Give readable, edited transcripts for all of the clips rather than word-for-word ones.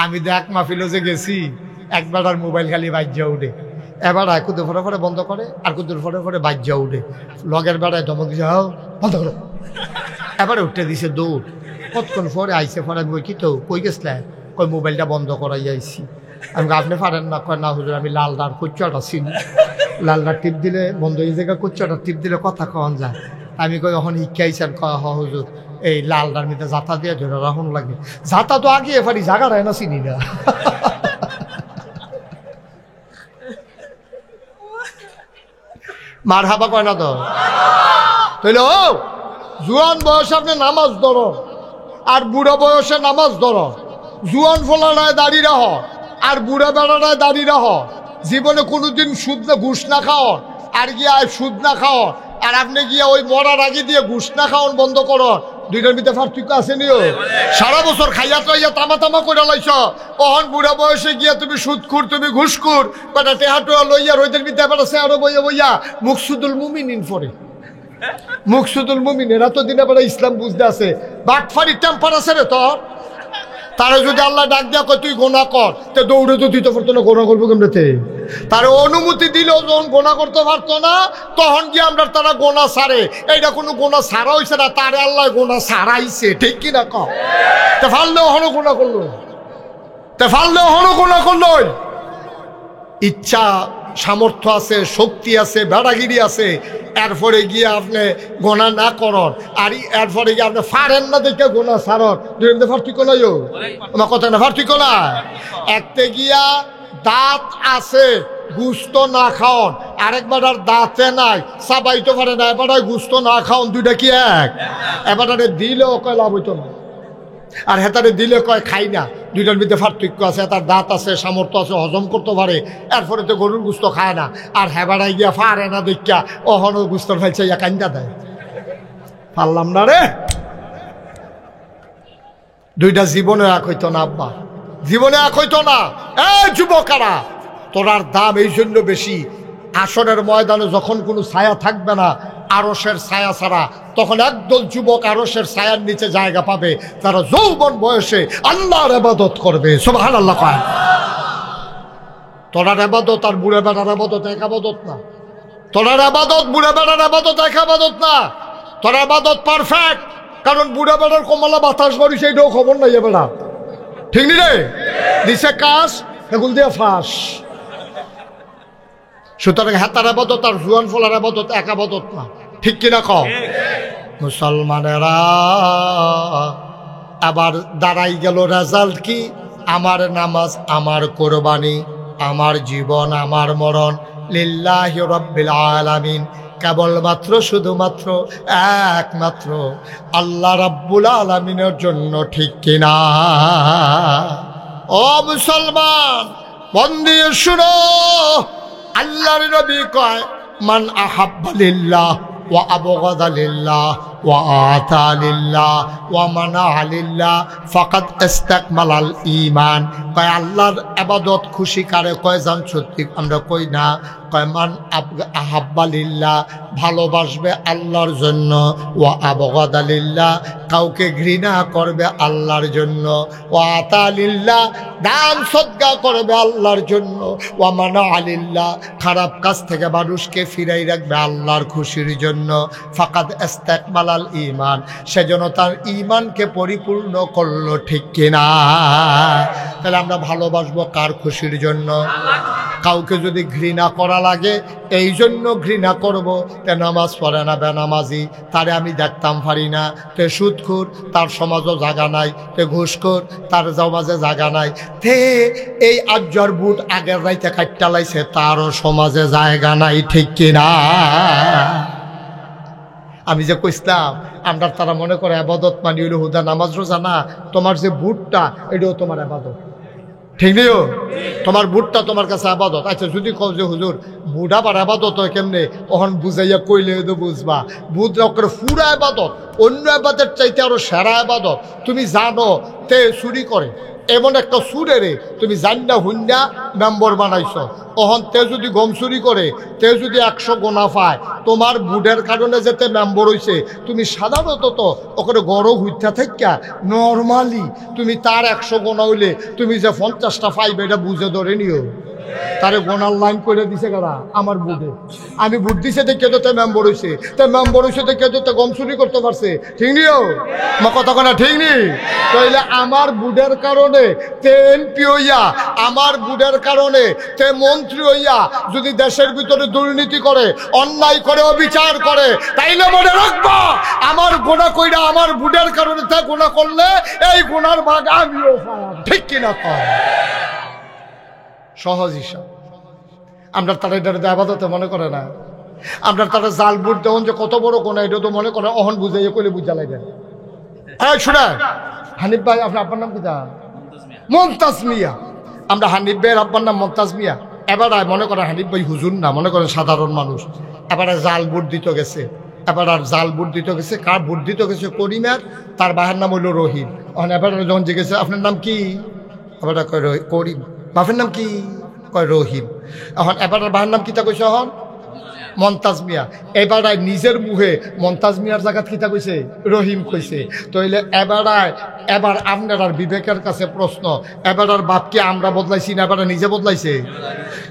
আমি দেখ মাহফিলে যে গেছি একবার আর মোবাইল খালি বাজ্যা উঠে, এবার কুদুর ফরে ফরে বন্ধ করে আর কুদুর ফরে ফরে বাজ্যা উঠে, লগের বেড়ায় ধমক দিছে বন্ধ করো, এবারে উঠতে দিছে দৌড়। কতক্ষণ পরে আইসে পরে আমি কই কি তো কই গেছিলেন, কই মোবাইলটা বন্ধ করাই আইসি। আমি আপনি পারেন না, কয় না হুজুর আমি লালদার কুচ্চাটা চিনি, লালদার টিপ দিলে বন্ধ হয়ে জায়গা, কুচ্চাটা টিপ দিলে কথা কন যায়। আমি কই এখন শিক্ষাইছেন, কয় হ হুজুর এই লালদার মধ্যে জাতা দিয়ে ধরে রাখুন লাগে, জাতা তো আগে পারি জাগা রায় না চিনি না। মার হাবা কয় না তো তাইলে ও জুয়ান বয়সে আপনি নামাজ ধরো আর বুড়ো বয়সে নামাজ ধরো, জুয়ান ফোলারায় দাঁড়িয়ে রাহ আর বুড়া বেড়ারায় দাঁড়িয়ে রাহ, জীবনে কোনোদিন সুদ না ঘুষ না খাও আর গিয়া সুদ না খাও, আর আপনি গিয়া ওই মরার আগে দিয়ে ঘুষ না খাওয়ান বন্ধ করো, দুইটার ভিতরে পার্থক্য আছে নিও। সারা বছর খাইয়া টাইয়া তামা তামা করে লাইছ, অহন বুড়া বয়সে গিয়া তুমি সুদখুর তুমি ঘুষখুর কটা টেহাটোয়া লইয়া রোদের ভিতরে এবার আছে আরো বইয়া বইয়া মুকসুদুল মুমিনিন পরে। মুকসুদুল মুমিন এরা তো দিনে বেলা ইসলাম বুঝতে আছে, বাটফারি টেম্পার আছে রে তোর, তারা যদি আল্লাহ ডাক দিয়া কয় তুই গোনা কর, তো দৌড়ে তো দিতে পারতো না, গোনা করবো কেমনেতে? তার অনুমতি দিলেও যখন গোনা করতে পারতো না তখন গিয়ে আমরা তারা গোনা সারে, এইটা কোনো গোনা সারা হয়েছে না, তারে আল্লাহ গোনা সারাইছে, ঠিক কিনা কম? তে ফাললেও হনো গোনা করলো, তে ফাললেও হনো গোনা করলো। ইচ্ছা সামর্থ্য আছে, শক্তি আছে, বেড়াগিরি আছে, এরপরে গিয়ে আপনি গোনা না করন, আর এরপরে গিয়ে আপনি ফারেন না দেখে গোনা সারন, দুই পার্থক্য নাই, আমার কথা না পার্থক্য না। একতে গিয়া দাঁত আছে গুস্ত না খাওন, আরেকবার আর দাঁতে নাই চাবাইতে পারে না, এবার গুস্ত না খাওন, দুইটা কি এক? এবারে দিলেও কয় লাভ হইতো না, আর হেতারে দিলে কয় খাই না, দুইটার মধ্যে পার্থক্য আছে। তার দাঁত আছে, সামর্থ্য আছে, হজম করতে পারে, এরপরে তো গরুর গুস্ত খায় না, আর হেবাড়াই গিয়া ফারে না দেখা অহন গুস্তর ফেলছে ইয়া কান্দা দেয়, পারলাম না রে। দুইটা জীবনে এক হইতো না আব্বা, জীবনে এক হইতো না। এ যুবকারা, তোরার দাম এই জন্য বেশি, আসরের ময়দানে যখন কোনো ছায়া থাকবে না, আরশের ছায়া ছাড়া, তখন একদল যুবক আরশের ছায়ার নিচে জায়গা পাবে, তারা যৌবন বয়সে আল্লাহর ইবাদত করবে। সুবহানাল্লাহ কয়। তোরার ইবাদত আর বুড়া বেড়ার ইবাদত এক ইবাদত না, তোরার ইবাদত বুড়া বেড়ার ইবাদত এক ইবাদত না, তোর ইবাদত পারফেক্ট, কারণ বুড়া বেড়ার কমলা বাতাস করি সেইটাও খবর নাই বেড়া, ঠিক নি রে? দিছে কাজ এগুল দিয়ে ফাঁস। সুতরাং হাতার আবাদত আর জুয়ান ফলার আবাদত এক আবাদত না, ঠিক কিনা কও? মুসলমানেরা আবার দাঁড়াই গেল রেজাল্ট কি? আমার নামাজ, আমার কোরবানি, আমার জীবন, আমার মরণ লিল্লাহি রাব্বিল আলামিন, কেবলমাত্র শুধুমাত্র একমাত্র আল্লাহ রাব্বুল আলামিনের জন্য, ঠিক কিনা? ও মুসলমান, মন দিয়ে শুনো, আল্লাহর নবী কয় মান আহাব্বা লিল্লাহ ওয়া আবগাদা লিল্লাহ ওয়া আতা লিল্লাহ ওয়া মানা লিল্লাহ ফাকাদ ইস্তাকমালাল ঈমান। কয় আল্লাহর ইবাদত খুশি কারে কয় জান সত্যি আমরা কই না, কয় মান আহাব্বা লিল্লাহ ভালোবাসবে আল্লাহর জন্য, ওয়া আবগাদা লিল্লাহ কাউকে ঘৃণা করবে আল্লাহর জন্য, ওয়া আতা লিল্লাহ দান সদকা করবে আল্লাহর জন্য, ওয়া মানা লিল্লাহ খারাপ কাজ থেকে মানুষকে ফিরাই রাখবে আল্লাহর খুশির জন্য। ফাকাদ ইস্তাকমালাল ঈমান, সেজন্য তার ঈমানকে পরিপূর্ণ করলো, ঠিক কিনা? তাহলে আমরা ভালোবাসবো কার খুশির জন্য? কাউকে যদি ঘৃণা করা লাগে এই জন্য ঘৃণা করব, তে নামাজ পড়ে না বেনামাজি, তারে আমি দেখতাম পারি না, তে সুদখোর তার সমাজও জায়গা নাই, তে ঘুষখোর তার সমাজে জায়গা নাই, তে এই আজ্জর বুট আগের রাইতে কাটটা লাইছে তারও সমাজে জায়গা নাই, ঠিক কিনা? আমি যে কইসলাম আমরা তারা মনে করে আবাদত মানি হইল হুদা নামাজ রোজা না, তোমার যে বুটটা এটাও তোমার আবাদত, ঠিক নেই? তোমার বুটটা তোমার কাছে আবাদত। আচ্ছা যদি কও যে হুজুর বুট আবার আবাদত হয় কেমনে, ওখান বুঝাইয়া কইলে তো বুঝবা, বুট করে পুরা আবাদত, অন্য আবাদের চাইতে আরো সেরা আবাদত। তুমি জানো তে চুরি করে, এমন একটা সুরে রে তুমি জান্না হুন্না মেম্বর বানাইছ, অহন তে যদি গম চুরি করে, তে যদি 100 গোনা পায়, তোমার বুডের কারণে যেতে মেম্বর হইছে, তুমি সাধারণত তো ওখানে গড় হইতা থাকা নর্মালি তুমি তার 100 গোনা হইলে তুমি যে 50টা পাইবে এটা বুঝে ধরে নিও। তারে গোনার লাইন করে দিছে কারা? আমার বুডে। আমি বুট দিছে দেখে তো মেম্বর হইছে, তে মেম্বর হইছে দেখে তো গম চুরি করতে পারছে, ঠিক নিও মা কথা কোনা ঠিক নি? তাইলে আমার বুডের কারণে তে এমপি হইয়া, আমার বুডের কারণে তে মন্ত্রী হইয়া যদি দেশের ভিতরে দুর্নীতি করে, অন্যায় করে, অবিচার করে, তাইলে মনে রাখবা আমার গোনা কইরা আমার বুডের কারণে তে গোনা করলে এই গোনার ভাগ আমিও পাই, ঠিক কিনা কয়? সহজ হিসাব। আমরা তারা এটা আবাদতে মনে করে না, আমরা তারা জাল বুট দেওয়ান যে কত বড় গোনা এটা তো মনে করে অহন বুঝাইয়া কইলে বুঝা লাগে। হ্যাঁ শোনা হানিফ ভাই, আপনার আব্বার নাম কি? মমতাজ মিয়া। আমরা হানিফ ভাইয়ের আব্বার নাম মমতাজ মিয়া। এবার মনে করেন হানিফ ভাই হুজুর না, মনে করেন সাধারণ মানুষ। এবারে জাল বুট দিতে গেছে, এবার আর জাল বুট দিতে গেছে, কার বুট দিতে গেছে? করিমের, তার বাবার নাম হইল রহিম। এবার যখন জিজ্ঞেস আপনার নাম কি, এবার কয় করিম। বাপের নাম কি? কয় রহিম। এখন এবার বাবার নাম কিতা কইছে? এখন মমতাজ মিয়া। এবার নিজের মুখে মমতাজ মিয়ার জায়গা কিতা কইছে? রহিম কইছে। তাইলে এবার আপনার আর বিবেকের কাছে প্রশ্ন, এবার আর বাপকে আমরা বদলাইছি না, এবার নিজে বদলাইছে?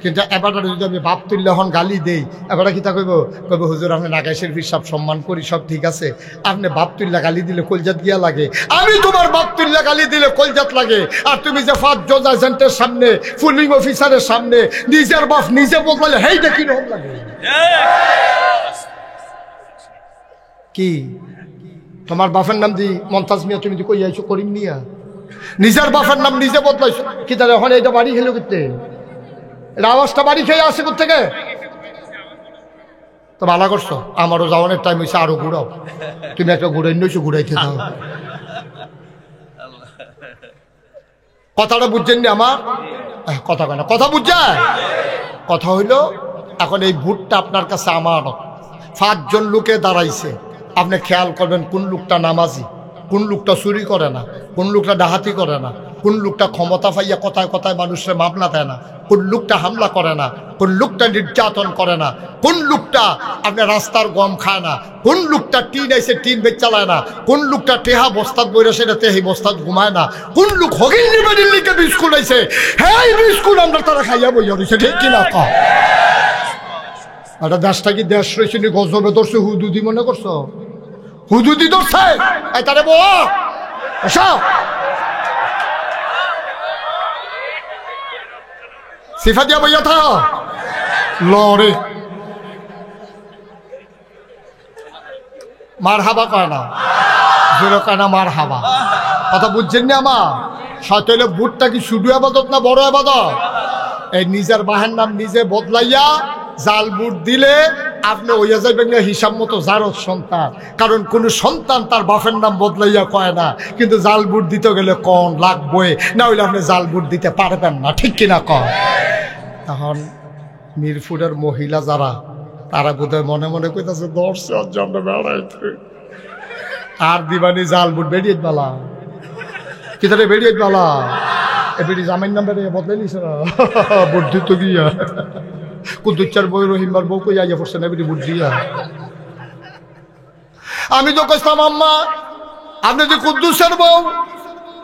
কিন্তু এবার যদি আমি বাপ তুললে এখন গালি দেই, এবার কিতা কইব? কইব হুজুর আপনি নাগাইশের সব সম্মান করি, সব ঠিক আছে, আপনি বাপ তুললে গালি দিলে কলজাত গিয়া লাগে। আমি তোমার বাপ তুললে গালি দিলে কলজাত লাগে, আর তুমি যে 5 জন এজেন্টের সামনে, পুলিং অফিসারের সামনে নিজের বাপ নিজে বদলালে হেইটা কি রকম লাগে? কি তোমার বাপের নাম দি মমতাজ মিয়া, তুমি কই আইছো করিম মিয়া? নিজের বাপের নাম নিজে বদলাইছো কি? তাহলে এখন এইটা বাড়ি খেলো করতে, এটা আওয়াজটা বাড়ি খেয়ে আসে কোথেকে? তো ভালো করছো, আমারও যাওয়ানোর টাইম হয়েছে, আরো ঘুরাও। তুমি একটা ঘুরাই নিয়েছো, ঘুরাইতে দাও। কথাটা বুঝছেন নি আমার? কথা কেন কথা বুঝছে? কথা হইল এখন এই ভোটটা আপনার কাছে আমার। 5 জন লোকে দাঁড়াইছে, আপনি খেয়াল করবেন কোন লোকটা নামাজি, কোন লোকটা চুরি করে না, কোন লোকটা ডাহাতি করে না, কোন লোকটা ক্ষমতা পাইয়া কথায় কথায় মানুষের মামলা দেয় না, কোন লোকটা হামলা করে না, কোন লোকটা নির্যাতন করে না, কোন লোকটা আপনার রাস্তার গম খায় না, কোন লোকটা টিন এসে টিন বেচ চালায় না, কোন লোকটা টেহা বস্তাত বইরে সেটা তেহি বস্তাত ঘুমায় না, কোন লোক হগিল নিবেদিন লিখে বিস্কুট আইছে, হ্যাঁ বিস্কুট আমরা তারা খাইয়া বইয়া রয়েছে, ঠিক কিনা কম? একটা দেশটা কি দেশ রয়েছে নি? গজবে ধরছে হুদুদি মনে করছো? হুদুদি ধরছে তারে বো সিফা দিয়া বইয়া থা লড়ে মার হাবা কয় না, জোরে কয় না মার হাবা। কথা বুঝছেন না আমার? সতলে বুটটা কি শুধু আবাদত না বড় আবাদত? এই নিজের বাহের নাম নিজে বদলাইয়া জাল বুট দিলে আপনি ওইয়া যাইবেন না হিসাব মতো জারদ সন্তান। কারণ কোন সন্তান তার বাপের নাম বদলাইয়া কয় না, কিন্তু জাল বুট দিতে গেলে কন লাগবে, না হইলে আপনি জাল বুট দিতে পারবেন না, ঠিক কিনা কন? তখন মিরপুরের মহিলা যারা, তারা বোধহয় মনে মনে কইতাছে 10 জন বেড়াইতে আর দিবানি জাল বুট বেরিয়ে বালা কি তারে বেরিয়ে বালা এ বেরি জামাইন নাম বেরিয়ে বদলাই নিছে না বুট দিত গিয়া কুদ্দুচ্চার বই রহিমবার বউ কই আইয়া পড়ছে না বেরি বুট দিয়া। আমি তো কইতাম আম্মা আপনি যে কুদ্দুসের বউ,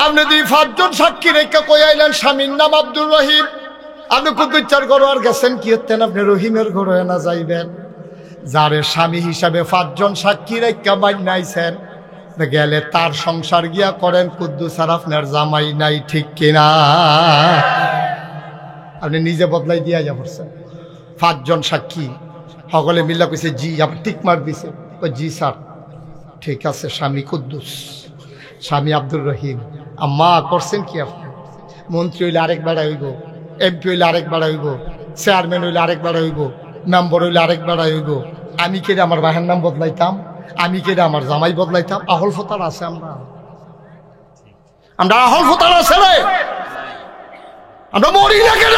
আপনি যে 5 জন সাক্ষী রেখা কই আইলেন স্বামীর নাম আব্দুর রহিম, আপনি কুদ্দুচ্চার ঘর আর গেছেন কি হতেন? আপনি রহিমের ঘর না যাইবেন, যারে স্বামী হিসাবে 5 জন সাক্ষী রেখা বাইন নাইছেন, গেলে তার সংসার গিয়া করেন। কুদ্দুস আর আপনার জামাই নাই, ঠিক কিনা? আপনি নিজে বদলাই দিয়া যা পড়ছেন। 5 জন সাক্ষী সকলে মিল্লা কইছে জি, আপনি টিক মার দিছে, ওই জি স্যার ঠিক আছে, স্বামী কুদ্দুস, স্বামী আব্দুর রহিম। আম্মা করছেন কি আপনি? মন্ত্রী হইলে আরেকবার হইব, এমপি হইলে আরেকবার হইব, চেয়ারম্যান হইলে আরেকবার হইব, মেম্বার হইলে আরেকবার হইব। আমি কেটে আমার বাহের নাম বদলাইতাম, আমি কেটে আমার জামাই বদলাইতাম? আহল ফতার আছে, আমরা আহল ফতার আছে রে, আমরা মরি না কেন?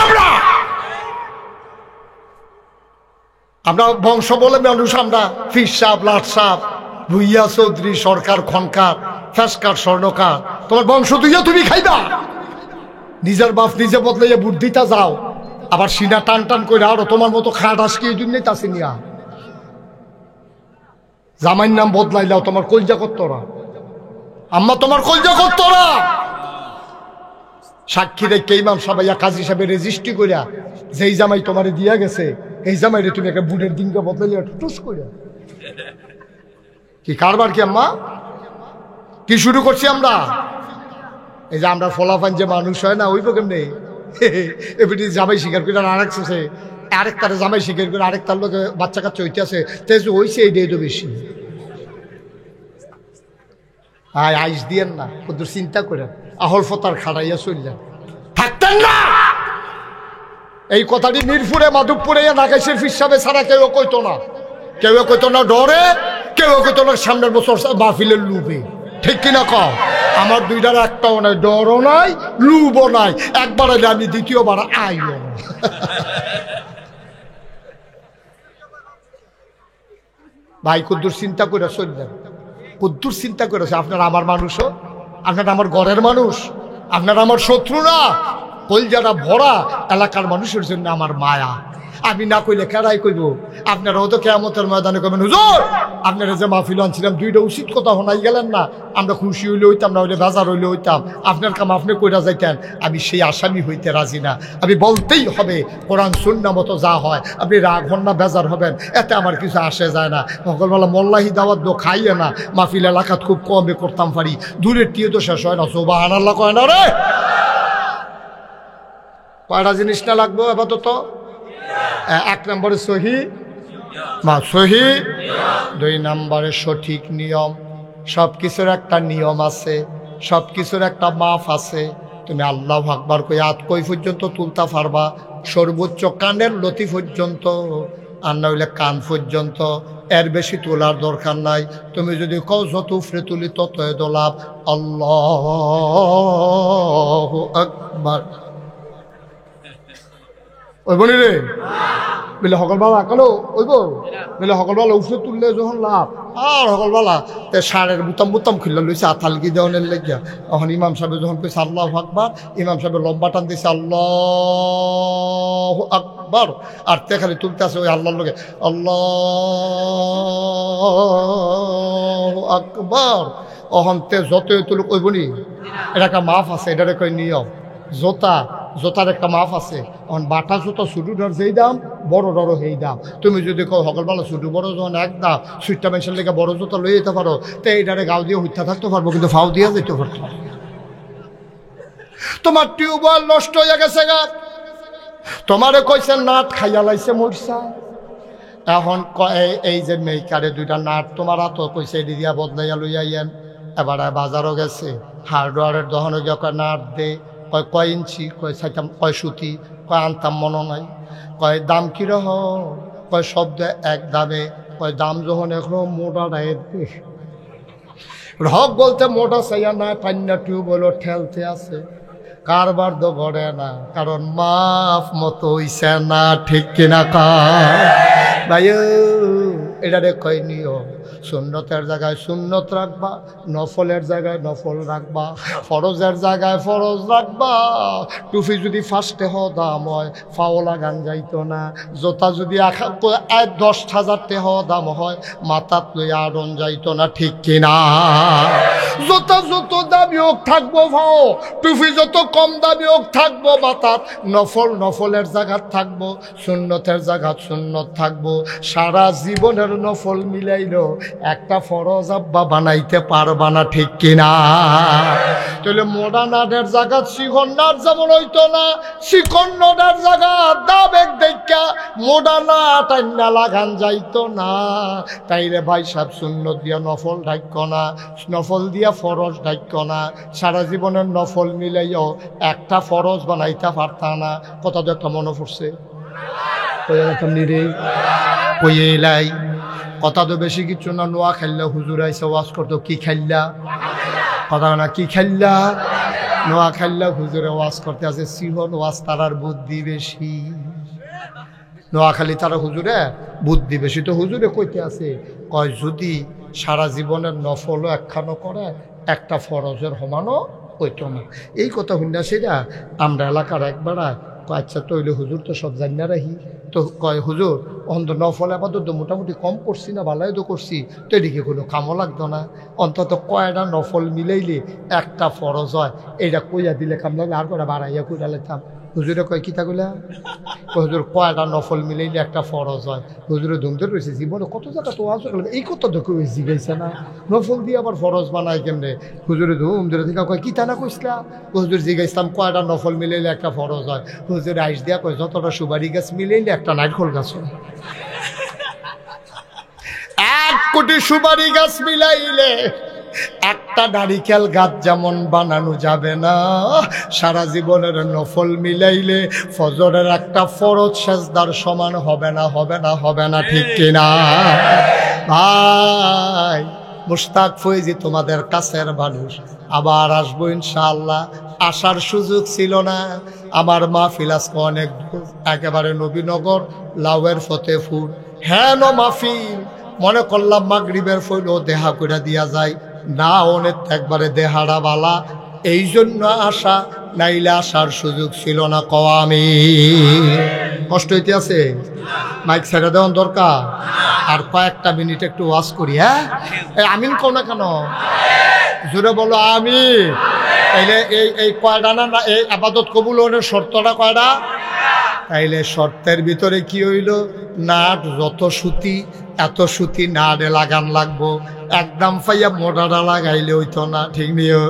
আমরা বংশ বলে মানুষ, আমরা ফির সাপ, লাট সাপ, ভুইয়া চৌধুরী, সরকার, খনকার, ফেসকার, স্বর্ণকার, তোমার বংশ তুইয়া তুমি খাইবা? নিজের বাপ নিজে বদলাইয়া বুট দিতে যাও, আবার সিনা টান টান করে আরো তোমার মতো খাট আজকে এই জন্যই তাছে নিয়া জামাইর নাম বদলাইলাও, তোমার কলজা করতরা আম্মা, তোমার কলজা করতরা সাক্ষী রেখে ইমাম সাহেব কাজী সাহেবের রেজিস্ট্রি করিয়া যেই জামাই তোমারে দিয়া গেছে এই জামাইরে তুমি একটা বুটের দিনকে বদলাইলে টুস করিয়া কি কারবার কি আম্মা? কি শুরু করছি আমরা? এই যে আমরা ফলাফান যে মানুষ হয় না ওই কেমনে এমনি জামাই স্বীকার করে আরেক শেষে আরেকটারে জামাই স্বীকার করে আরেকটার লোকে বাচ্চা কাচ্চা হইতে আছে তেজু হইছে এই তো বেশি আইস দিয়েন না, কত চিন্তা করেন আহল ফতার খাড়াইয়া চললেন থাকতেন না। এই কথাটি মিরপুরে মাধবপুরে নাগাইশের ফিসাবে ছাড়া কেউ কইতো না, কেউ কইতো না ডরে, কেউ কইতো না সামনের বছর মাহফিলের লুবে, ঠিক কিনা কও? আমার দুইটার একটাও নাই, ডরও নাই লুবও নাই, একবার আইলে আমি দ্বিতীয়বার আইও না। ভাই কুদ্দুর চিন্তা করে চললেন, কুদ্দুর চিন্তা করেছে আপনার আমার মানুষও, আপনার আমার ঘরের মানুষ, আপনার আমার শত্রু না, কলজাটা ভরা এলাকার মানুষের জন্য আমার মায়া। আমি না কইলে কেডাই কইব? আপনারাও তো কিয়ামতের ময়দানে কইবেন হুজুর আপনারা যে মাহফিল আনছিলাম দুইটা উচিত কথা শোনাই গেলেন না, আমরা খুশি হইলে হইতাম না হইলে বেজার হইলে হইতাম, আপনার কাম আপনি কইরা যাইতেন, আমি সেই আসামি হইতে রাজি না। আমি বলতেই হবে কোরআন সুন্নাহ মতো যা হয়, আপনি রাগ হন না বেজার হবেন, এতে আমার কিছু আসে যায় না। সকালবেলা মোল্লাহি দাওয়াত দো খাইয়ে না, মাহফিল এলাকাত খুব কমে করতাম পারি, দূরের টিয়ে তো শেষ হয় না। সুবহানাল্লাহ কয় না রে? কয়টা জিনিস না লাগবো আপাতত? এক নম্বরে সহি সহি, দুই নম্বরে সঠিক নিয়ম। সব কিছুর একটা নিয়ম আছে, সব কিছুর একটা মাপ আছে। তুমি আল্লাহু আকবার কই হাত কই পর্যন্ত তুলতা পারবা, সর্বোচ্চ কানের লতি পর্যন্ত, আর না হইলে কান পর্যন্ত, এর বেশি তোলার দরকার নাই। তুমি যদি কও যত উফরে তুলি তত দোলাভ। আল্লাহু আকবার ওই বলি রে বলে সকালবেলা কালো ওইব বলে সকালবেলা উঠে তুললে যখন লাভ, আর সকালবেলা সারের বুতাম বুতাম খুললে লইছে আথালকি দেওয়ানের লেগিয়া। তখন ইমাম সাহেব যখন কইছে আল্লাহু আকবার, ইমাম সাহেব লম্বা টান দিয়েছে আল্লাহু আকবার, আর তে খালি তুলতে আছে ওই আল্লাহর লগে আল্লাহু আকবার। অহন তে যতই তুলুক ওই বলি এটা একটা মাফ আছে, এটার কই নিয়ম। জোতার একটা মাপ আছে, এখন বাটা জুতো ছোটো ডর যেই দাম, বড় ডরও সেই দাম। তুমি যদি কো সকালবেলা ছোটো বড় যখন এক দাম, সুইটটা মেশিন লেগে বড় জুতো লই যেতে পারো, তো এইটারে গাও দিয়ে হইতে থাকতে পারবো, কিন্তু ফাও দিয়ে যেতে পারতো। তোমার টিউবওয়েল নষ্ট হয়ে গেছে গা, তোমারে কইছে নাট খাইয়া লাইছে মরসা, এখন এই যে মেকারে দুইটা নাট তোমার হাত কইছে এটি দিয়া বদলাইয়া লইয়াইয়েন। এবার বাজারও গেছে, হার্ডওয়ারের দহনে গিয়ে কয় নাট দে, কয় কয় ইঞ্চি, কয় চাইতাম, কয় সুতি, কয় আনতাম মনে নাই, কয় দাম কিরহ, কয় শব্দ এক দামে, কয় দাম যখন এখনো মোটা ডায়ের রহক বলতে মোটা চাইয়া না, পান্না টিউবওয়েল ঠেলতে আছে, কারবার তো গড়ে না, কারণ মাফ মতো হইছে না, ঠিক কিনা ভাই? এটারে কয় নিয়ম। সুন্নতের জায়গায় সুন্নত রাখবা, নফলের জায়গায় নফল রাখবা, ফরজের জায়গায় ফরজ রাখবা। টুপি যদি ফার্স্টে দাম হয় ফাও লাগান যাইতো না, জোতা যদি 10,000 টাকা দাম হয় মাথাত লই আড়ন যাইতো না, ঠিক কিনা? জোতা যত দামি হোক থাকবো ফাও, টুপি যত কম দামি হোক থাকবো মাথাত, নফলের জায়গা থাকবো, সুন্নতের জায়গা সুন্নত থাকবো। সারা জীবনের নফল মিলাইলো একটা ফরজ আব্বা বানাইতে পারবা না, ঠিক কিনা? তাহলে মোডানাটের জায়গা শিখন্নার যেমন হইতো না, শিখন্নটার জায়গা দাবেক দেখা মোডানা টাইনা লাগান যাইতো না। তাইলে ভাই সাহেব সুন্নত দিয়া নফল ঢাক্য না, নফল দিয়া ফরজ ঢাক্য না, সারা জীবনের নফল মিলাইও একটা ফরজ বানাইতে পারতা না। কথা তো একটা মনে পড়ছে কইলাই, কথা তো বেশি কিছু না। নোয়া খেললে হুজুর আইসে ওয়াজ করতো, কি খেললা? কথা না, কি খেললা? নোয়া খেললা হুজুরে ওয়াজ করতে আছে, সিহন ওয়াজ তারার বুদ্ধি বেশি। নোয়াখালী তারা হুজুরে বুদ্ধি বেশি, তো হুজুরে কইতে আছে, কয় যদি সারা জীবনের নফলও একখানো করে একটা ফরজের সমানও ওইতো না। এই কথা শুননা সেটা আমরা এলাকার একবার আচ্ছা তৈলে হুজুর তো সব জানি না রাহি, তো কয় হুজুর অন্ত নফল আপাতত তো মোটামুটি কম করছি না, ভালোই তো করছি, তো এদিকে কোনো কামও লাগতো না, অন্তত কয়টা নফল মিলাইলে একটা ফরজ হয়, এইটা কইয়া দিলে কাম লাগলে আর কয়টা বাড়াইয়া কইরা লেতাম। হুজুরে কয় কিতাগুলা? হুজুর কয়টা নফল মিলাইলে একটা ফরজ হয়। হুজুরে ধুমতে রয়েছে জীবনে কত জায়গা তো আছে, এই কথা তো কেউ জিগাইছে না, নফল দিয়ে আবার ফরজ বানায় কেমনে? হুজুরে ধুম ধরে থেকে কয় কিতা না কইসলা? হুজুর জিগাইছিলাম কয়টা নফল মিলাইলে একটা ফরজ হয়। হুজুর আইস দিয়া কয় যতটা সুবারি গাছ মিলাইলে একটা নারকেল গাছ হয়। 1 কোটি সুবারি গাছ মিলাইলে একটা নারিকেল গাছ যেমন বানানো যাবে না, সারা জীবনের নফল মিলাইলে ফজরের একটা ফরজ সেজদার সমান হবে না, হবে না, হবে না, ঠিক কিনা ভাই? মুশতাক ফৈজি তোমাদের কাছের মানুষ, আবার আসবো ইনশাআল্লাহ। আসার সুযোগ ছিল না, আমার মাহফিল আজকে অনেক দূর, একেবারে নবীনগর লাউয়ের ফতেপুর। হ্যাঁ ন মাহফিল মনে করলাম মাগরিবের ফইল দেহা করে দিয়া যায় না, অনেক একবারে দেহারা বালা, এই জন্য আসা, নাইলে আসার সুযোগ ছিল না। আমি কষ্ট হইতে আছে, মাইক ছেড়ে দেওয়ার দরকার, আর কয়েকটা মিনিট একটু ওয়াজ করি। হ্যাঁ আমিন কও না কেন, জোরে বলো আমি। এই কয়টা না, এই আবাদত কবুল হওয়ার শর্তটা কয়টা? তাইলে শর্তের ভিতরে কি হইল? নাট যত সুতি এত সুতি নাড়ে লাগান লাগবো, একদম পাইয়া মোটাটা লাগাইলে হইতো না, ঠিক নিও।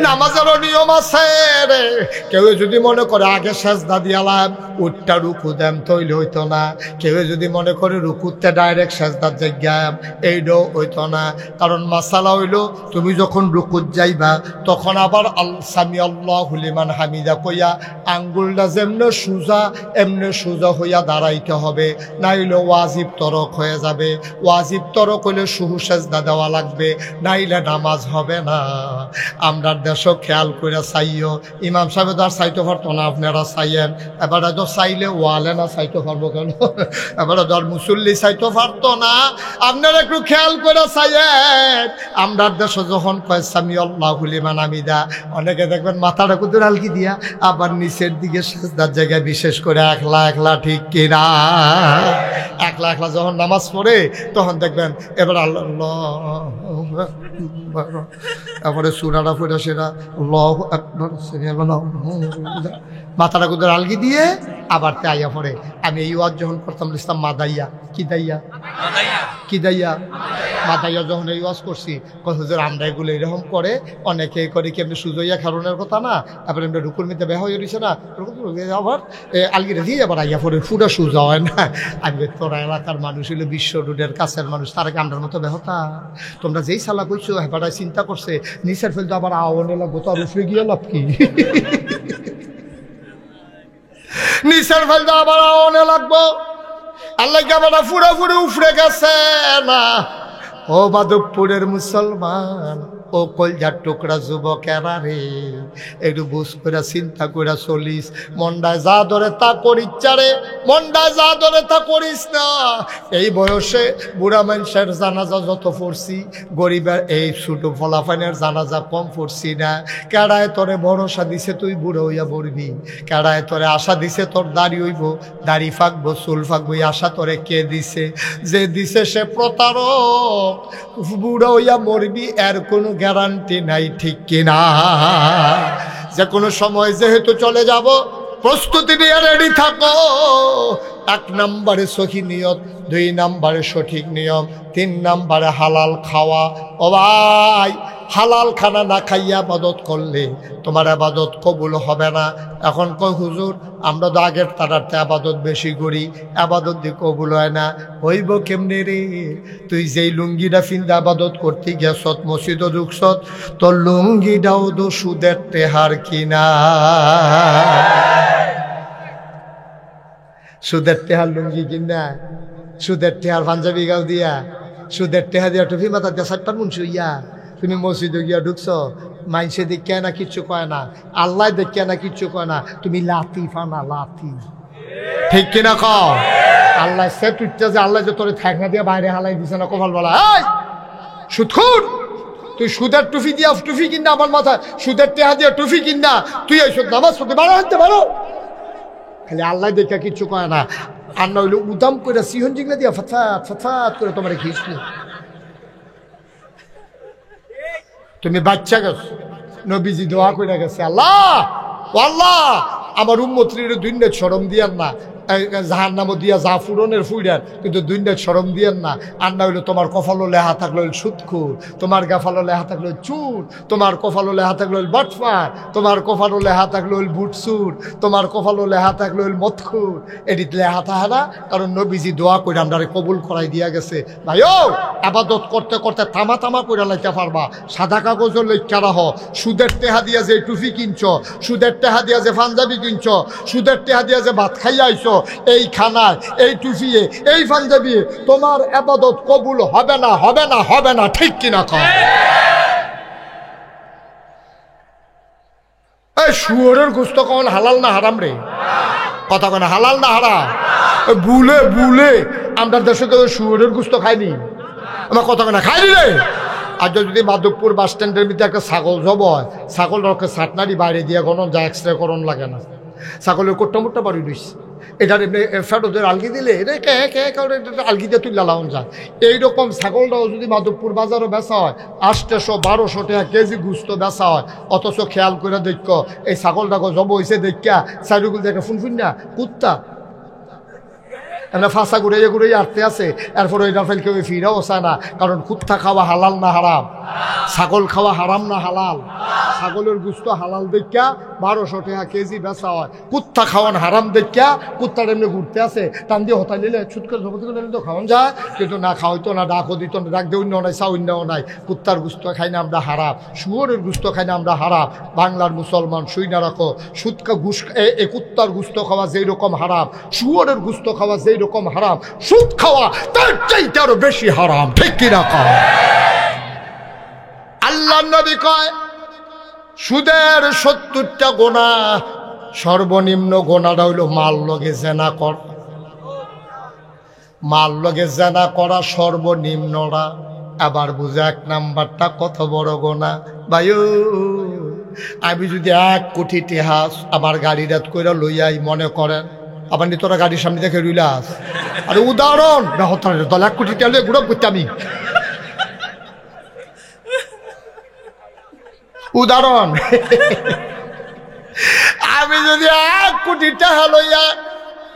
নামাজেরও নিয়ম আছে রে, কেউ যদি মনে করে আগে সেজদা দিয়ালাম উঠটা রুকু দেম তৈলে হইতো না, কেউ যদি মনে করে রুকুতে ডাইরেক্ট সেজদার জায়গায় এইটাও হইতো না। কারণ মাসালা হইল তুমি যখন রুকুত যাইবা তখন আবার সামি আল্লাহু লিমান হামিদা কইয়া আঙ্গুলটা যেমনে সোজা এমনি সোজা হইয়া দাঁড়াইতে হবে, নাইলে ওয়াজিব তরক হয়ে যাবে। ওয়াজিব তরক হইলে শুহু সেজদা দেওয়া লাগবে, নাইলে নামাজ হবে না। আমরা দেশও খেয়াল করে চাইও, ইমাম সাহেব তো আর চাইতে পারতো না, আপনারা চাইয়েন। এবারে তো চাইলে ওয়ালে না চাইতে পারবো কেন? এবারে ধর মুসল্লি চাইতে পারতো না, আপনারা একটু খেয়াল করে চাইয়েন। আমরা দেশে যখন কয় সামি আল্লাহু লিমান হামিদা, অনেকে দেখবেন মাথাটা কুতুর হালকি দিয়া আবার নিচের দিকে সেজদার জায়গায়, বিশেষ করে একলা একলা, ঠিক কিনা? একলা একলা যখন নামাজ পড়ে তখন দেখবেন এবার আল্লাহ, তারপরে সুরাটা ফুটা সেটা মাথাটা কুদের আলগি দিয়ে আবার তাইয়া পড়ে। আমি এই ওয়াজ যখন করতাম লিখতাম মাদাইয়া, কি দাইয়া, কি দাইয়া, মাদাইয়া যখন এই ওয়াজ করছি হুজুর আমরা এগুলো এরকম করে, অনেকে করে কি এমনি সুজইয়া খারণের কথা না, তারপরে এমনি রুকুর মধ্যে বেহ হয়ে রয়েছে না, আবার আলগিটা দিয়ে আবার আইয়া পড়ে, ফুটা সুজা হয় না। আমি তোরা এলাকার মানুষ হইলো বিশ্ব রোডের কাছের মানুষ, তারা কি আমরার মতো বেহতা? তোমরা যেই সালা কইছো হেপাটায় চিন্তা করছে নিচের ফেলতো আবার আওয়ানে লাগবো, তো আর উফরে গিয়ে লাভ কি? নিচের ফেলতো আবার আওয়ানে লাগবো, আল্লাহ কেমন ফুড়ে ফুড়ে উফরে গেছে না। ও মাধবপুরের মুসলমান, ও কলজার টুকরা যুবকেরা রে, একটু বুঝ করে চিন্তা করে চলিস। মন্ডায় যা ধরে তা করিস চারে, মন্ডায় যা ধরে তা করিস না। এই বয়সে বুড়া মানুষের জানাজা যত পড়ছি, গরিবের এই ছোট ফলাফানের জানাজা কম পড়ছি না। কেড়ায় তোরে ভরসা দিছে তুই বুড়ো হইয়া পড়বি, কেড়ায় তোরে আশা দিছে তোর দাড়ি হইব, দাড়ি ফাঁকবো, চুল ফাঁকবো, এই আশা তোরে কে দিছে? যে দিছে সে প্রতারক। বুড়ো হইয়া মরবি এর কোনো গ্যারান্টি নাই, ঠিক কিনা? যে কোনো সময় যেহেতু চলে যাব, প্রস্তুতি নিয়ে রেডি থাকো। 1 নম্বরে সহি নিয়ত, 2 নম্বরে সঠিক নিয়ম, 3 নম্বরে হালাল খাওয়া। ও ভাই, হালাল খানা না খাইয়া আবাদত করলে তোমার আবাদত কবুল হবে না। এখন কই হুজুর আমরা তো আগের তারাতে আবাদত বেশি করি, আবাদত দিয়ে কবুল হয় না। হইব কেমনে রে? তুই যেই লুঙ্গিটা ফিন্দা আবাদত করতে গেছত, মসজিদ ঢুকছত, তোর লুঙ্গিটাও তো সুদের টেহার কিনা। সুদের টেহার লুঙ্গি কিনা, সুদের টেহার পাঞ্জাবি গাও দিয়া, সুদের টেহা দিয়া টুপি মাথা দিয়া 7 মুন্সি হইয়া তুমি মসজিদে গিয়া ঢুকছ, মাইনসে দেখে না কিচ্ছু কয় না, আল্লাহ দেখে না কিচ্ছু কয় না, তুমি লাতি ফানা লাতি, ঠিক কিনা কও? আল্লাহ সে তুইটা যে আল্লাহ যে তোরে থাকনা দিয়ে বাইরে হালাই দিছে না, কপাল বলা এই সুদখোর, তুই সুদের টুফি দিয়া টুফি কিনা আমার মাথায় সুদের টেহা দিয়া টুফি কিনা তুই এইসব নামাজ পড়তে পারো হাঁটতে পারো খালি আল্লাহ দেখা কিচ্ছু কয় না আর না হইলে উদাম করে সিহন জিগলে দিয়া ফতফাত ফতফাত করে তোমার ঘিসল তুমি বাচ্চা গেছো নবীজি দোয়া করে গেছে আল্লাহ আল্লাহ আমার উম্মত্রীর দুনিয়া শরম দিয়ান না জাহার নামও দিয়া যা ফুরনের ফুইডার কিন্তু দুনিয়া শরম দিয়ান না আর না হইলে তোমার কপালো লেহা থাকলো সুৎখুর তোমার গাফালো লেহা থাকলো চুর তোমার কপালো লেহা থাকলো বাটফার তোমার কপালো লেহা থাকলো বুটসুর তোমার কপালো লেহা থাকলো মতখুর এটিতে লেহা থাকে না কারণ নবীজি দোয়া করে আমরা কবুল করাই দিয়া গেছে ভাই ও আবাদত করতে করতে থামা থামা করে লাইতে পারবা সাদা কাগজের লেখা রাহ সুদের টেহা দিয়া যে টুফি কিনছ সুদের টেহা দিয়া যে পাঞ্জাবি কিনছ সুদের টেহা দিয়া যে ভাত খাইয়া আইছো এই খানায় এই টুফিয়ে এই পাঞ্জাবি তোমার ইবাদত কবুল হবে না হবে না হবে না ঠিক কিনা কও এই শুয়োরের গোশত কোন হালাল না হারাম রে কথা কোন হালাল না হারাম বুলে বুলে আমরা দেশে কেউ শুয়োরের গোশত খাইনি আমার কথা কোন খাইনি রে আর যদি মাধবপুর বাস স্ট্যান্ডের ভিতরে একটা ছাগল জব হয় ছাগল রক্ষে সাতনারি বাইরে দিয়ে কোনো যা এক্সরে করণ লাগে না ছাগলের কোট্টা মোট্টা বাড়ি দিস এটার এমনি ফেটোদের আলগি দিলে এটা কে কে কারণ এটা আলগি দিয়ে তুই লালাউন যায় এইরকম ছাগলটাও যদি মাধবপুর বাজারও বেচা হয় 800-1200 টাকা কেজি গুস্ত বেচা হয় অথচ খেয়াল করে দেখ এই ছাগলটাকে জব হয়েছে দেখা চারিগুলো দেখে ফুনফুন না কুত্তা এমনি ফাঁসা ঘুরাইয়া ঘুরাইয়া আটতে আছে এরপরে এটা ফেল কেউ ফিরাও চায় না কারণ কুত্তা খাওয়া হালাল না হারাম ছাগল খাওয়া হারাম না হালাল ছাগলের গুস্ত হালাল দেখা 1200 টাকা কেজি বেচা হয় কুত্তা খাওয়ান হারাম দেখা কুত্তার এমনি ঘুরতে আছে টান দিয়ে হতা নিলে ছুট করে জগতে করে তো খাওয়ান যায় কিন্তু না খাওয়াইতো না ডাকও দিত না ডাক দিয়ে অন্য নাই চা অন্যও নাই কুত্তার গুস্ত খাই না আমরা হারাম শুয়োরের গুস্ত খাই না আমরা হারাম বাংলার মুসলমান শুই না রাখো সুৎকা ঘুষ এ কুত্তার গুস্ত খাওয়া যেই রকম হারাম শুয়োরের গুস্ত খাওয়া যেই রকম হারাম সুদ খাওয়া তার চাইতে আরো বেশি হারাম ঠিক কিনা কও আল্লাহ নবী কয় সুদের 70টা গুনাহ সর্বনিম্ন গুনাহটা হইল মাল লগে জেনা কর মাল লগে জেনা করা সর্বনিম্নটা আবার বুঝে 1 নাম্বারটা কত বড় গুনাহ ভাইও আমি যদি 1 কোটি টাকা আমার গাড়ি রাত কইরা লইয়াই মনে করেন আপনি তোরা গাড়ির সামনে দেখে রইলাস আরে উদাহরণ বেহতার 1 কোটি টাকা লইয়া ঘুরব করতে আমি উদাহরণ আমি যদি 1 কোটি টাকা লইয়া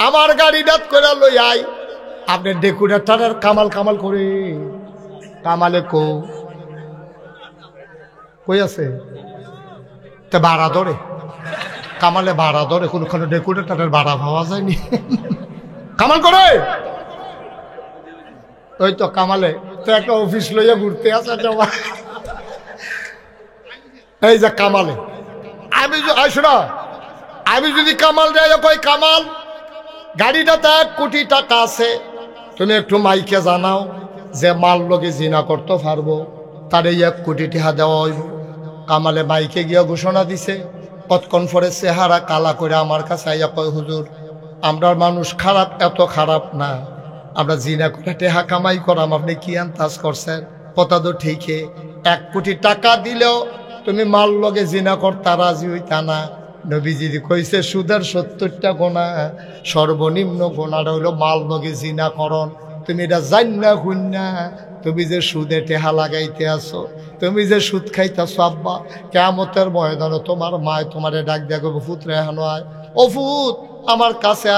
আমার গাড়ি দাঁত করে লইয়াই আপনি ডেকুরেটারের কামাল কামাল করে কামালে কই আছে তা ভাড়া ধরে কামালে ভাড়া ধরে কোনখানে ডেকুরেটারের ভাড়া পাওয়া যায়নি কামাল করে ওই তো কামালে তো একটা অফিস লইয়া ঘুরতে আসে এই যে কামালে আমি শোনা আমি যদি কামাল দেয় কই কামাল গাড়িটাতে 1 কোটি টাকা আছে তুমি একটু মাইকে জানাও যে মাল লগে জিনা করতে পারবো তার 1 কোটি টাকা দেওয়া হইব কামালে মাইকে গিয়া ঘোষণা দিছে কতক্ষণ পরে চেহারা কালা করে আমার কাছে আইয়া কয় হুজুর আমরা মানুষ খারাপ এত খারাপ না আমরা জিনা করে টাকা কামাই করাম আপনি কি আন্দাজ করছেন কথা তো ঠিকই 1 কোটি টাকা দিলেও তুমি মাল লগে জিনা করতে রাজি হইতা না নবীজি কইছে সুদের 70টা গুনাহ সর্বনিম্ন গুনাহটা হইল মাল লগে জিনা করন তুমি এটা জান্না হুন্না তুমি যে সুদে টেহা লাগাইতে আসো তুমি যে সুদ খাইতেছো আব্বা কিয়ামতের ময়দানে তোমার মায় তোমারে ডাক দিয়া কইব পুত্রে হানো আয় ও পুত আমার কাছে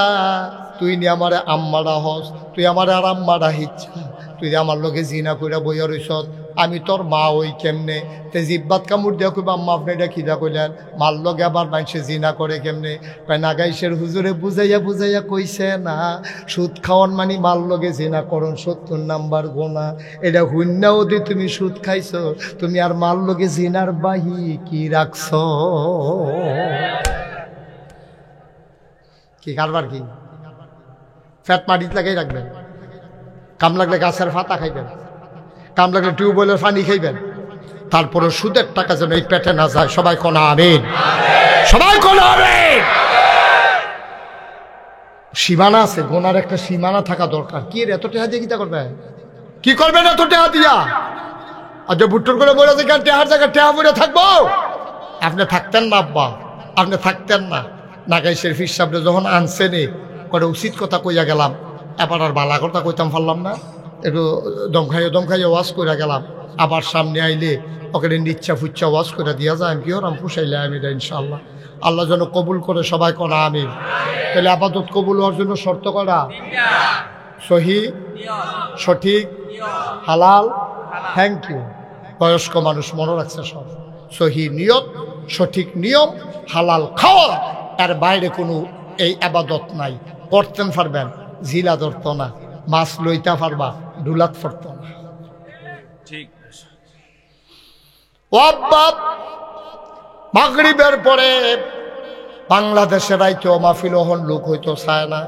তুই নি আমারে আম্মাডা হস তুই আমারে আর আম্মাডা হিচ্ছা তুই আমার লগে জিনা কইরা বইয়া রইছত আমি তোর মা ওই কেমনে তে জিব্বাত কামড় দিয়া কইবা আম্মা আপনি এটা খিদা কইলেন মাল লগে আবার মানুষে জিনা করে কেমনে কয় নাগাইশের হুজুরে বুঝাইয়া বুঝাইয়া কইছে না সুদ খাওয়ান মানে মাল লগে জিনা করন 70 নাম্বার গুনাহ এটা হুন্নাও দি তুমি সুদ খাইছো তুমি আর মাল লগে জিনার বাহি কি রাখছো কি কারবার কি ফ্যাট মাটিত লাগাই রাখবেন কাম লাগলে গাছের পাতা খাইবেন কাম লাগলে টিউবওয়েলের পানি খাইবেন তারপরে সুদের টাকা যেন এই পেটে না যায় সবাই কোন আমিন সবাই কোন আমিন সীমানা আছে গোনার একটা সীমানা থাকা দরকার কি এত টাকা দিয়ে কিতা করবে কি করবেন এত টাকা দিয়া আর যে ভুট্টোর করে বলে যে টেহার জায়গায় টেহা বলে থাকবো, আপনি থাকতেন না আব্বা, আপনি থাকতেন না। নাগাই শরীফ সাহেব যখন আনছেনে করে উচিত কথা কইয়া গেলাম, এবার আর বালা কথা কইতাম পারলাম না, একটু দমখাইয়ে ওয়াশ করে গেলাম। আবার সামনে আইলে ওকে নিচ্ছা ফুচ্ছা ওয়াশ করে দিয়া যায়, আমি কি হরাম পুষাইলে আমি ইনশাআল্লাহ। আল্লাহ যেন কবুল করে, সবাই করা আমিন। তাহলে আপাতত কবুল হওয়ার জন্য শর্ত করা, সহি, সঠিক, হালাল। Thank you. বয়স্ক মানুষ মনে রাখছে সব। সহি নিয়ত, সঠিক নিয়ম, হালাল খাওয়া, এর বাইরে কোনো এই আবাদত নাই। করতেন পারবেন, জিলা ধরত না, মাছ লইতে পারবা, ডুলাত পড়ত না। ঠিক। মাগরিবের পরে বাংলাদেশের রাইতে মাহফিল হন লোক হইতো চায় না।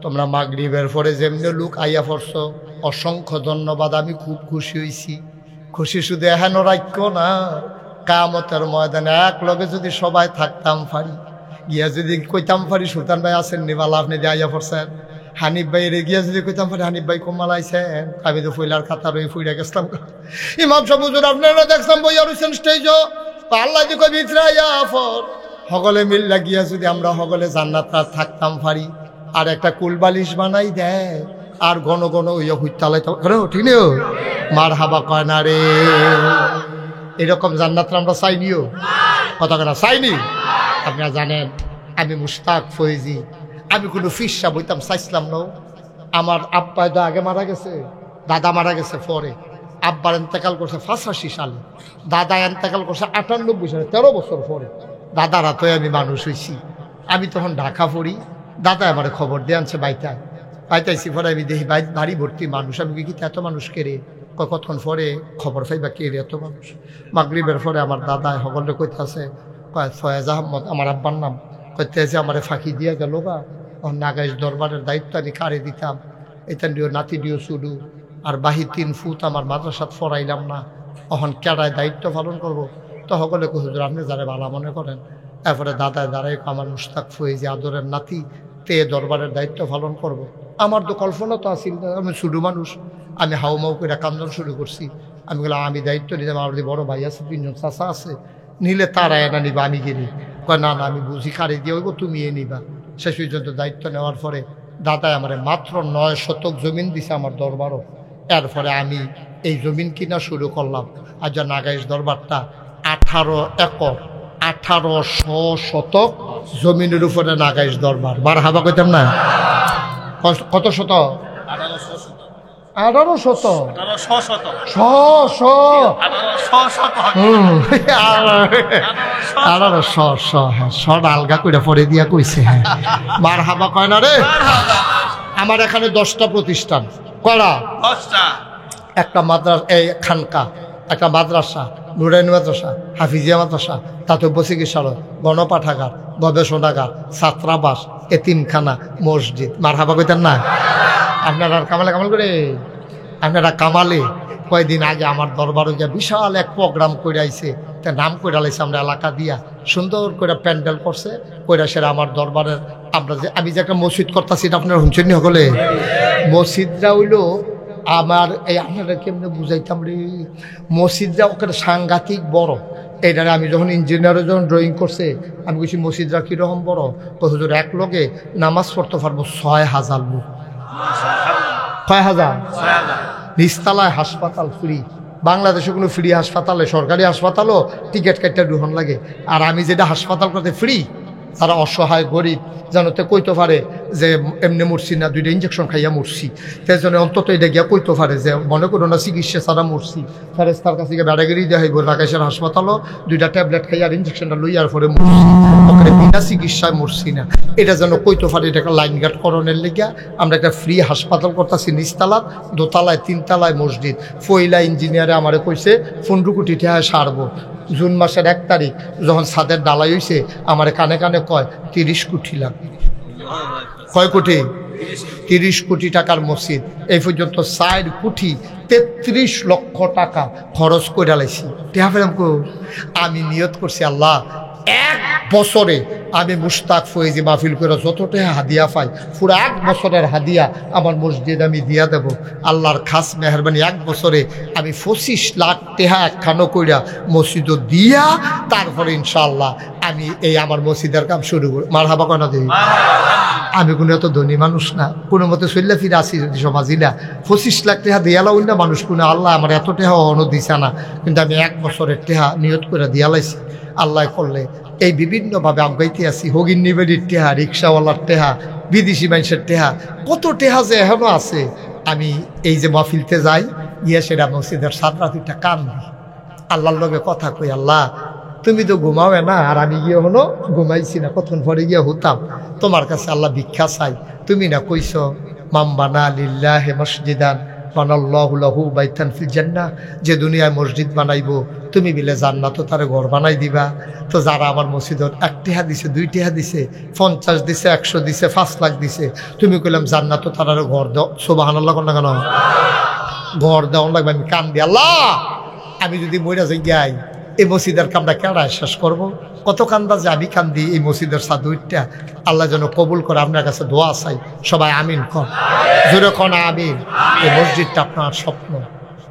তোমরা মাগরিবের পরে যেমনি লোক আইয়া পড়ছ, অসংখ্য ধন্যবাদ। আমি খুব খুশি হয়েছি। খুশি শুধু এহেন রাখ্য না, কিয়ামতের ময়দানে এক লগে যদি সবাই থাকতাম পারি, গিয়া যদি কইতাম পারি সুলতান ভাই আছেন নিবালা, আপনি যে আইয়া পড়ছেন, হানিফ ভাই রে গিয়া যদি কইতাম পারি হানিফ ভাই কমাল আইছেন, আমি তো ফইলার খাতা রয়ে ফুইরা গেছিলাম। ইমাম সাহেব হুজুর আপনারা দেখলাম বইয়া রয়েছেন স্টেজ, আল্লাহ যে কবি সকলে মিল্লা গিয়া যদি আমরা সকলে জান্নাত থাকতাম পারি, আর একটা কুলবালিশ বানাই দেয়, আর ঘন ঘন ইয়ে হুইতালাইতাম, ঠিক নেই মার হাবা কয় না রে। এরকম জান্নাতটা আমরা চাইনিও, কথা কেনা চাইনি। আপনারা জানেন আমি মুশতাক ফৈজি, আমি কোনো ফিসা বইতাম চাইছিলাম না। আমার আব্বা তো আগে মারা গেছে, দাদা মারা গেছে পরে। আব্বার এন্তেকাল করছে 85 সালে, দাদা এন্তেকাল করছে 98 সালে, 13 বছর পরে। দাদারা তো আমি মানুষ হয়েছি। আমি তখন ঢাকা পড়ি, দাদা আমার খবর দিয়ে আনছে বাইতাইছি। পরে আমি দেখি বাড়ি ভর্তি মানুষ। আমি কি এত মানুষ কেড়ে কতক্ষণ পরে খবর পাইবা কে রে এত মানুষ। মাগরিবের পরে আমার দাদা সকলে কইতাছে, কয় ফয়েজ আহমদ আমার আব্বার নাম, কইতেছে আমার ফাঁকি দিয়া গেল বা নাগাইশ দরবারের দায়িত্ব আমি কারে দিতাম, এটা দিও নাতি দিও শুধু, আর বাহি 3 ফুট আমার মাদ্রাসাত ফরাইলাম না, তখন কেডায় দায়িত্ব পালন করবো। তো সকলে হুজুর আপনি যারা ভালো মনে করেন। এরপরে দাদায় দাঁড়াই আমার মুশতাক ফৈজি আদরের নাতি, তে দরবারের দায়িত্ব পালন করব। আমার তো কল্পনা তো আসিল না, আমি ছোটো মানুষ। আমি হাউমাউ করে কান্দন শুরু করছি। আমি বললাম আমি দায়িত্ব নিলাম, আমার যে বড় ভাই আছে, 3 জন চাচা আছে, নিলে তারা এনা নিবা, আমি গেলি। কয় না না আমি বুঝি কারে দিয়ে হইব, তুমি এ নিবা। শেষ পর্যন্ত দায়িত্ব নেওয়ার পরে দাদায় আমার মাত্র 9 শতক জমিন দিছে আমার দরবারও। এরপরে আমি এই জমিন কিনা শুরু করলাম। আর যা নাগাইশ দরবারটা 18 একর 1800 শতক জমিনের উপরে নাগাইশ দরবার। বার হাবা কইতাম না, কত শত? 1800 আলগা করে পরে দিয়া কইছে। হ্যাঁ বার হাবা কয় না রে। আমার এখানে 10টা প্রতিষ্ঠান করা, একটা মাদ্রাসা, এই খানকা, একটা মাদ্রাসা, নুরাইনি মাদ্রাসা, হাফিজিয়া মাদ্রাসা, তাতব্য চিকিৎসালয়, গণপাঠাগার, গবেষণাগার, ছাত্রাবাস, এতিমখানা, মসজিদ। মার হাবা কইতেন না আপনারা? কামালে করে আপনারা কামালে কয়েকদিন আগে আমার দরবারে গিয়া বিশাল এক প্রোগ্রাম করে আইছে। তা নাম করে আলাইছে আমরা এলাকা দিয়া, সুন্দর করে প্যান্ডেল করছে কইরা। সেরা আমার দরবারের আমরা যে আমি যে একটা মসজিদ করতেছি, এটা আপনারা শুনছেন সকলে? মসজিদটা হইলো আমার এই, আপনারা কেমনে বুঝাইতাম রে, মসজিদটা ওখানে সাংঘাতিক বড়। এইটারে আমি যখন ইঞ্জিনিয়ারে যখন ড্রয়িং করছে, আমি বলছি মসজিদটা কীরকম বড়। তো হুজুর এক লগে নামাজ পড়তে পারবো 6000 লোক। 6000 নিচতলায় হাসপাতাল ফ্রি। বাংলাদেশে কোনো ফ্রি হাসপাতালে, সরকারি হাসপাতালও টিকিট কাটতে ঢুকন লাগে। আর আমি যেটা হাসপাতাল করতে ফ্রি, তারা অসহায় গরিব জানোতে কইতে পারে যে এমনি মরছি না, 2টা ইঞ্জেকশন খাইয়া মরছি। সেই জন্য অন্তত এটা গিয়া কইতে পারে যে মনে করো না চিকিৎসা ছাড়া মরছি। ফেরেস্তার কাছে গিয়ে বেড়াগিরি দেওয়া হইব, রাকেশের হাসপাতালও 2টা ট্যাবলেট খাইয়া আর ইঞ্জেকশনটা লইয়ার পরে মরছি, ওখানে বিনা চিকিৎসায় মরছি না। এটা যেন কইতে পারে, এটা একটা লাইন গার্ড করণের লেগিয়া আমরা একটা ফ্রি হাসপাতাল করতেছি। নিচতলায়, দোতলায়, 3তলায় মসজিদ। ফইলা ইঞ্জিনিয়ারে আমারে কইছে 15 কোটি টাকা সারবো। জুন মাসের 1 তারিখ যখন ছাদের ডালাই হয়েছে, আমার কানে কানে কয় 30 কোটি লাগবে। কয় কোটি? 30 কোটি টাকার মসজিদ। এই পর্যন্ত 4 কোটি 33 লক্ষ টাকা খরচ করে লাইছি। আমি নিয়ত করছি, আল্লাহ এক বছরে আমি মুশতাক ফয়েজি মাহফিল করে যত টাকা হাদিয়া পাই পুরো 1 বছরের হাদিয়া আমার মসজিদ আমি দিয়া দেব। আল্লাহর খাস মেহরবানি 1 বছরে আমি 25 লাখ টাকা একখানো কইরা মসজিদ দিয়া তারপরে ইনশাআল্লাহ আমি এই আমার মসজিদের কাম শুরু করি। মারহাবা কেন দিই? আমি কোনো এত ধনী মানুষ না, কোনো মতে চললে ফিরে আসি যদি সমাজিলা 25 লাখ টাকা দিয়ালা অন্য মানুষ কোনো আল্লাহ আমার এত টাকা অন্য দিছে না, কিন্তু আমি 1 বছরের টাকা নিয়ত করে দিয়ালাইছি। আল্লাহ করলে এই বিভিন্নভাবে আগাইতে আছি। হগিন নিবেদির টেহা, রিক্সাওয়ালার টেহা, বিদেশি মানুষের টেহা, কত টেহা যে এখনো আছে। আমি এই যে মাহফিলতে যাই গিয়া সেটা মসজিদের 7 রাতিটা কান দিই, আল্লাহর লগে কথা কই, আল্লাহ তুমি তো ঘুমাবে না, আর আমি গিয়ে হলো ঘুমাইছি না, কতক্ষণ পরে গিয়ে হতাম তোমার কাছে আল্লাহ ভিক্ষা চাই। তুমি না কইস মামবানা লিল্লাহি মসজিদান বানাল্লাহু লাহু বাইতান ফিল জান্নাহ, যে দুনিয়ায় মসজিদ বানাইবো তুমি বিলে জান্নাত তারে ঘর বানাই দিবা। তো যারা আমার মসজিদত 1 টাকা দিছে, 2 টাকা দিছে, 50 দিছে, 100 দিছে, 5 লাখ দিছে, তুমি কইলাম জান্নাত তারে ঘর দাও। সুবহানাল্লাহ কোন না কেন ঘর দাও লাগবে? আমি কান দি, আল্লাহ আমি যদি মইরা যাই গাই এই মসজিদের কামটা কেডা শেষ করবো? কত কান্দা যে আমি কান্দি এই মসজিদের সাদুইটা আল্লাহ যেন কবুল করে। আপনার কাছে দোয়া চাই, সবাই আমিন কর, জোরে কন আমিন। এই মসজিদটা আপনার স্বপ্ন,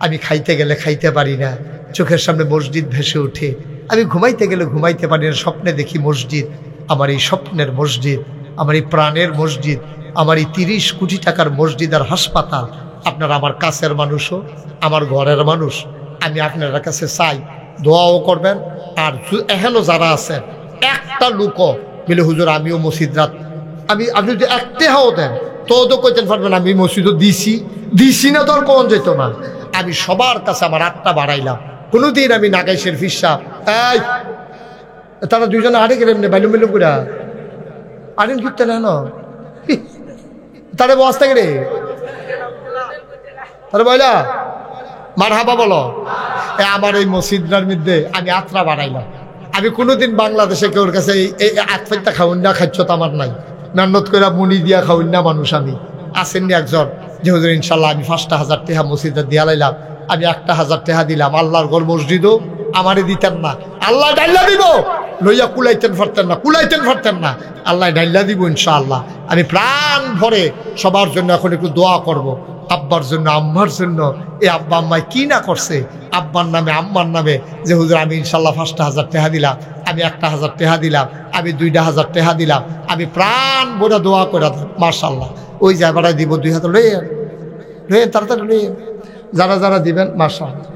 আমি খাইতে গেলে খাইতে পারি না, চোখের সামনে মসজিদ ভেসে ওঠে, আমি ঘুমাইতে গেলে ঘুমাইতে পারি না, স্বপ্নে দেখি মসজিদ। আমার এই স্বপ্নের মসজিদ, আমার এই প্রাণের মসজিদ, আমার এই 30 কোটি টাকার মসজিদ আর হাসপাতাল, আপনারা আমার কাছের মানুষও, আমার ঘরের মানুষ, আমি আপনার কাছে চাই দোয়াও করবেন। আর এখনো যারা আছেন একটা লোকও বলে হুজুর আমিও মসজিদ রাত, আপনি যদি একটাও দেন তো কইতেন পারবেন আমি মসজিদও দিছি না, তোর কোন যেত না। আমি সবার কাছে আমার 8টা বাড়াইলাম, কোনোদিন আমি নাগাইশের ফিসা এই তারা 2 জনে আড়ে গেলেন বাইলুম বাইলুম করে আড়েন ফিরতে না তারে বস্তা গেলে তারে বইলা মারহাবা বলো। আমার এই মসজিদটার মধ্যে আমি 8টা বাড়াইলাম। আমি কোনোদিন বাংলাদেশে কেউর কাছে এই 8 খাউন না খাচ্ছ তো আমার নাই, মেহনত করে মুনি দিয়া খাউন না মানুষ। আমি আসেননি একজন যে হুজুর ইনশাল্লাহ আমি 5,000 টাকা মসজিদে দিয়া লাইলাম, আমি 1,000 টাকা দিলাম, আল্লাহর ঘর মসজিদও আমারে দিতেন না, আল্লাহ ডাইলা দিব, লইয়া কুলাইতেন ফারতেন না, আল্লাহ ডাইলা দিব ইনশাআল্লাহ। আমি প্রাণ ভরে সবার জন্য এখন একটু দোয়া করব, আব্বার জন্য, আম্মার জন্য। এই আব্বা আম্মায় কি না করছে আব্বার নামে আম্মার নামে, যে হুজুর আমি ইনশাল্লাহ 5,000 টাকা দিলাম, আমি 1,000 টাকা দিলাম, আমি 2,000 টাকা দিলাম, আমি প্রাণ ভরে দোয়া করে মাশাআল্লাহ। ওই জায়গাটা দিব 2 হাজার লইয়েন তাড়াতাড়ি লইয়েন, যারা যারা দিবেন মাশাআল্লাহ।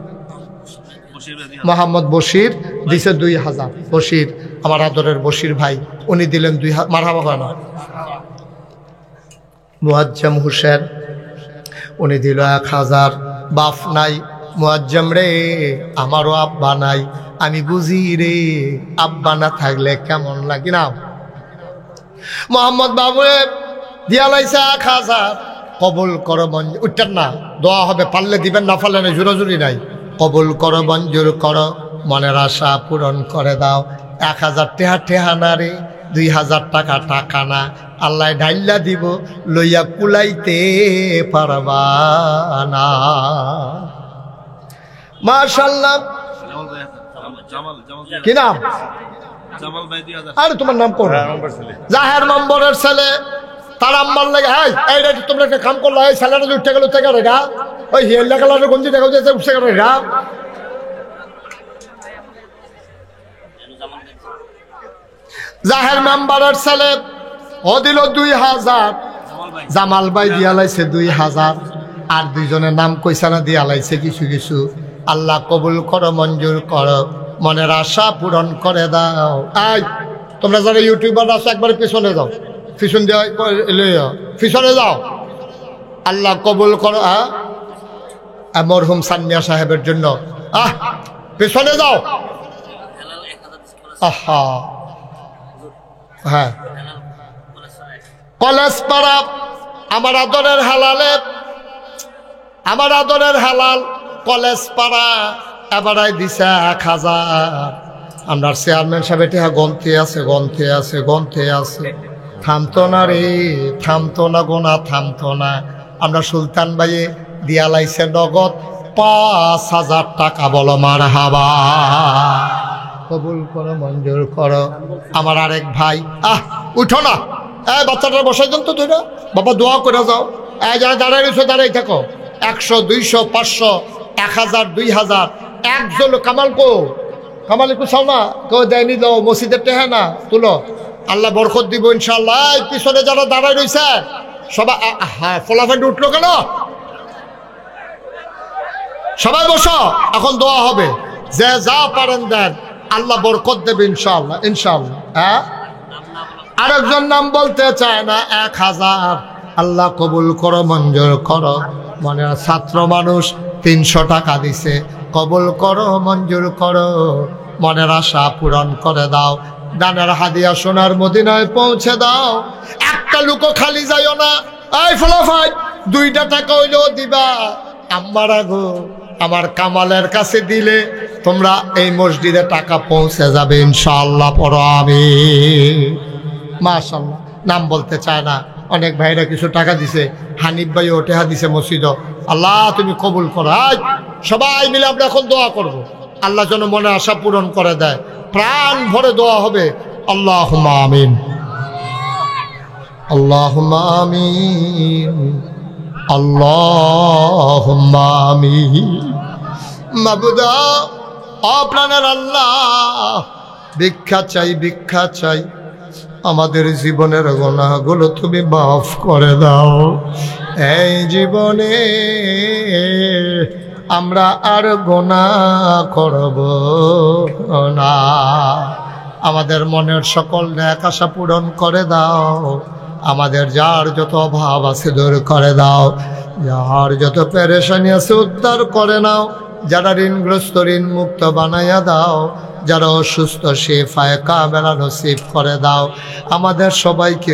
মোহাম্মদ বশির দিছে 2,000, বশির আমার আদরের বশির ভাই, উনি দিলেন 2,000। মারহাবা বানা। মুয়াজ্জম হোসেন উনি দিল 1,000। বাপ নাই মুয়াজ্জম রে, আমারও আব্বা নাই, আমি বুঝি রে আব্বা না থাকলে কেমন লাগে না। মোহাম্মদ বাবু দিয়া লাইছে 1,000, কবুল করো মঞ্জুর, উঠতেন না, দোয়া হবে, পারলে দিবেন, না পারলে না, জোরাজুরি নাই। কবুল করো মঞ্জুর করো, মনের আশা পূরণ করে দাও। 1,000 টাকা টেহা না রে, 2,000 টাকা টাকা না, আল্লাহ ঢাইলা দিব, লইয়া কুলাইতে পারবা না। মাশাআল্লাহ। কি নাম? আরে তোমার নাম কোন? জাহের নম্বরের ছেলে, তার আম্মার লাগে হাই এইটা তোমরা একটা কাম করলো, এই ছেলেটা উঠে গেল থেকে রেগা, ওই হিয়েলা কালারের গঞ্জি দেখা যাচ্ছে উঠে গেল রেগা। জাহের মেম্বারের ছেলে ও দিল 2,000, জামাল ভাই দিয়া লাইছে 2,000, আর 2 জনের নাম কইসা না দিয়া লাইছে কিছু কিছু। আল্লাহ কবুল করো মঞ্জুর করো, মনের আশা পূরণ করে দাও। এই তোমরা যারা ইউটিউবার আছো একবারে পিছনে যাও, পিছন দিয়ে পিছনে যাও। আল্লাহ কবুল করো। মরহুম সানমিয়া সাহেবের জন্য পিছনে যাও। আহা হ্যাঁ, কলেজ পাড়া আমার আদরের হালালে, আমার আদরের হালাল কলেজ পাড়া এবারাই দিছে 1,000। আমরা চেয়ারম্যান সাহেব এটা গন্থে আছে, থামতো না রে, থামতো না গোনা, থামতো না। আমরা সুলতান ভাইয়ে দিয়া লাইছে নগদ 5,000 টাকা, বলো মারহাবা। কবুল করো, মঞ্জুর করো। আমার আরেক ভাই, উঠো না, বাচ্চাটা বসাই দেন তো ধরে, বাবা দোয়া করে যাও। যারা দাঁড়াই রয়েছে দাঁড়াই থাকো। 100, 200, 500, 1000, 2000, একজন কামাল কো, কামাল একটু চাও না, কেউ দেয়নি, দাও মসজিদের টেহা না, তুলো, আল্লাহ বরকত দিব ইনশাল্লাহ। পিছনে যারা দাঁড়াই রয়েছে সবাই, হ্যাঁ ফলাফল উঠলো কেন? সবাই বসো, এখন দোয়া হবে। যে যা পারেন দেন, আল্লাহ বরকত দেবে ইনশাআল্লাহ, ইনশাআল্লাহ। হ্যাঁ, আরেকজন নাম বলতে চায় না। 1000, আল্লাহ কবুল করো, মঞ্জুর করো। মনে ছাত্র মানুষ 300 টাকা দিছে, কবুল করো, মঞ্জুর করো, মনের আশা পূরণ করে দাও। দানের হাদিয়া সোনার মদিনায় পৌঁছে দাও। একটা লুকো খালি যাইও না। এই ফলাফাই 2টা টাকা হইলেও দিবা। আম্মারা গো, আমার কামালের কাছে দিলে তোমরা এই মসজিদে টাকা পৌঁছে যাবে ইনশাআল্লাহ। পড়ো আমিন। মাশাআল্লাহ। নাম বলতে চায় না, অনেক ভাইরা কিছু টাকা দিছে। হানিফ ভাই ও টাকা দিছে মসজিদ। আল্লাহ তুমি কবুল করো। সবাই মিলে আমরা এখন দোয়া করব, আল্লাহ যেন মনে আশা পূরণ করে দেয়। প্রাণ ভরে দোয়া হবে। আল্লাহুম্মা আমিন, আল্লাহুম্মা আমিন, আল্লাহুম্মা আমিন। মাবুদা, আপনার আল্লাহ, ভিক্ষা চাই, ভিক্ষা চাই। আমাদের জীবনের গুনাহগুলো তুমি মাফ করে দাও। এই জীবনে আমরা আর গুনাহ করব না। আমাদের মনের সকল নেক আশা পূরণ করে দাও। আমাদের যার যত অভাব আছে দূর করে দাও। যার যত পেরেশানি আছে উদ্ধার করে নাও। যারা ঋণগ্রস্ত ঋণ মুক্ত বানাইয়া দাও। যারা অসুস্থ শিফায়ে কামেলা নসিব করে দাও। আমাদের সবাইকে